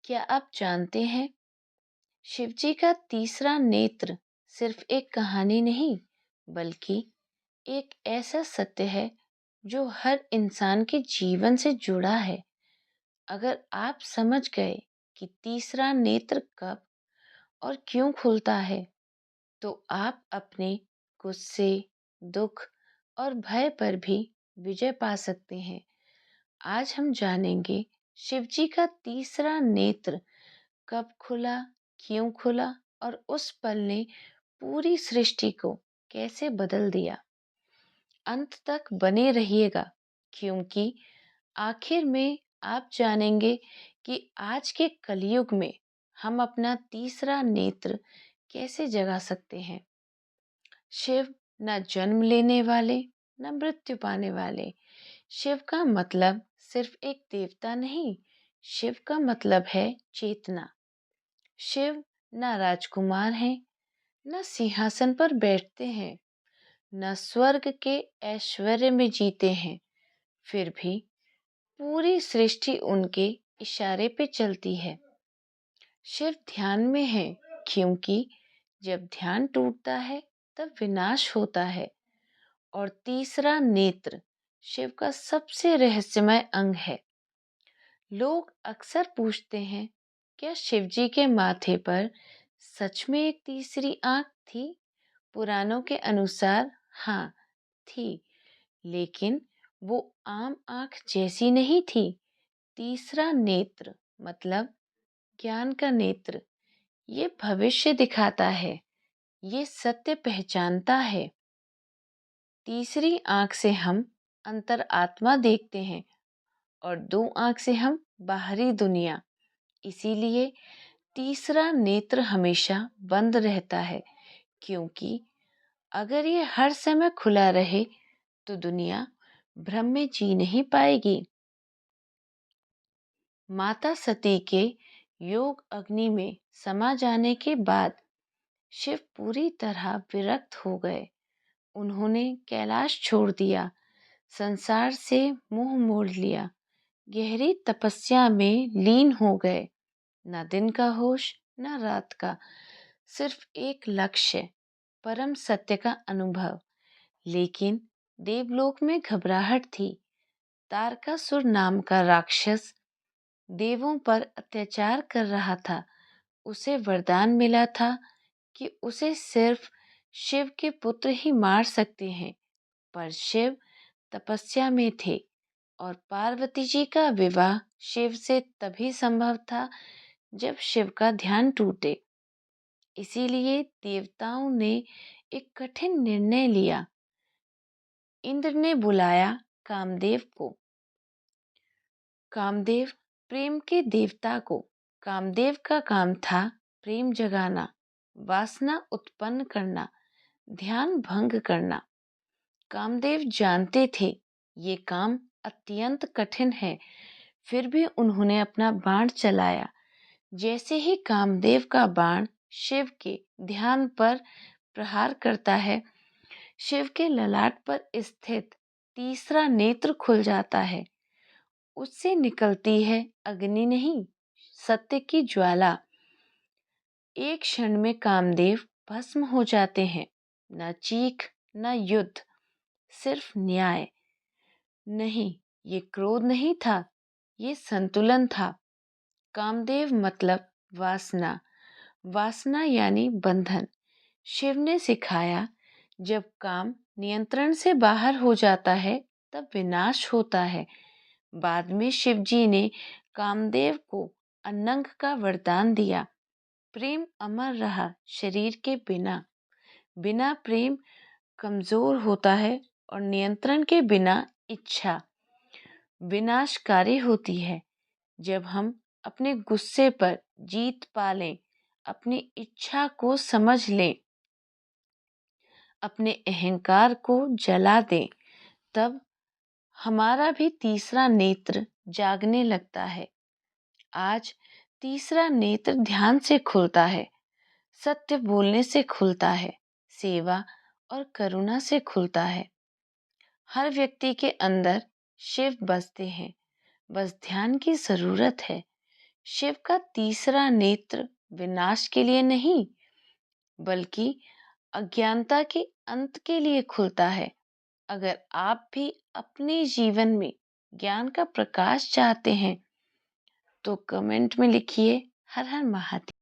क्या आप जानते हैं, शिवजी का तीसरा नेत्र सिर्फ एक कहानी नहीं, बल्कि एक ऐसा सत्य है जो हर इंसान के जीवन से जुड़ा है। अगर आप समझ गए कि तीसरा नेत्र कब और क्यों खुलता है, तो आप अपने गुस्से, दुख और भय पर भी विजय पा सकते हैं। आज हम जानेंगे शिवजी का तीसरा नेत्र कब खुला, क्यों खुला और उस पल ने पूरी सृष्टि को कैसे बदल दिया। अंत तक बने रहिएगा, क्योंकि आखिर में आप जानेंगे कि आज के कलयुग में हम अपना तीसरा नेत्र कैसे जगा सकते हैं। शिव न जन्म लेने वाले, न मृत्यु पाने वाले। शिव का मतलब सिर्फ एक देवता नहीं, शिव का मतलब है चेतना। शिव न राजकुमार हैं, न सिंहासन पर बैठते हैं, न स्वर्ग के ऐश्वर्य में जीते हैं, फिर भी पूरी सृष्टि उनके इशारे पे चलती है। शिव ध्यान में है, क्योंकि जब ध्यान टूटता है तब विनाश होता है। और तीसरा नेत्र शिव का सबसे रहस्यमय अंग है। लोग अक्सर पूछते हैं, क्या शिवजी के माथे पर सच में एक तीसरी आंख थी? पुराणों के अनुसार हाँ थी, लेकिन वो आम आंख जैसी नहीं थी। तीसरा नेत्र मतलब ज्ञान का नेत्र। ये भविष्य दिखाता है, ये सत्य पहचानता है। तीसरी आंख से हम अंतरात्मा देखते हैं और दो आंख से हम बाहरी दुनिया। इसीलिए तीसरा नेत्र हमेशा बंद रहता है, क्योंकि अगर ये हर समय खुला रहे तो दुनिया भ्रम में जी नहीं पाएगी। माता सती के योग अग्नि में समा जाने के बाद शिव पूरी तरह विरक्त हो गए। उन्होंने कैलाश छोड़ दिया, संसार से मुंह मोड़ लिया, गहरी तपस्या में लीन हो गए। न दिन का होश, न रात का, सिर्फ एक लक्ष्य, परम सत्य का अनुभव। लेकिन देवलोक में घबराहट थी। तारकासुर नाम का राक्षस देवों पर अत्याचार कर रहा था। उसे वरदान मिला था कि उसे सिर्फ शिव के पुत्र ही मार सकते हैं, पर शिव तपस्या में थे और पार्वती जी का विवाह शिव से तभी संभव था जब शिव का ध्यान टूटे। इसीलिए देवताओं ने एक कठिन निर्णय लिया। इंद्र ने बुलाया कामदेव को। कामदेव प्रेम के देवता को। कामदेव का काम था प्रेम जगाना, वासना उत्पन्न करना, ध्यान भंग करना। कामदेव जानते थे ये काम अत्यंत कठिन है, फिर भी उन्होंने अपना बाण चलाया। जैसे ही कामदेव का बाण शिव के ध्यान पर प्रहार करता है, शिव के ललाट पर स्थित तीसरा नेत्र खुल जाता है। उससे निकलती है अग्नि नहीं, सत्य की ज्वाला। एक क्षण में कामदेव भस्म हो जाते हैं। न चीख, न युद्ध, सिर्फ न्याय। नहीं, ये क्रोध नहीं था, ये संतुलन था। कामदेव मतलब वासना, वासना यानी बंधन। शिव ने सिखाया, जब काम नियंत्रण से बाहर हो जाता है तब विनाश होता है। बाद में शिवजी ने कामदेव को अनंग का वरदान दिया। प्रेम अमर रहा शरीर के बिना। बिना प्रेम कमजोर होता है और नियंत्रण के बिना इच्छा विनाशकारी होती है। जब हम अपने गुस्से पर जीत पा लें, अपनी इच्छा को समझ लें, अपने अहंकार को जला दें, तब हमारा भी तीसरा नेत्र जागने लगता है। आज तीसरा नेत्र ध्यान से खुलता है, सत्य बोलने से खुलता है, सेवा और करुणा से खुलता है। हर व्यक्ति के अंदर शिव बसते हैं, बस ध्यान की जरूरत है। शिव का तीसरा नेत्र विनाश के लिए नहीं, बल्कि अज्ञानता के अंत के लिए खुलता है। अगर आप भी अपने जीवन में ज्ञान का प्रकाश चाहते हैं, तो कमेंट में लिखिए हर हर महादेव।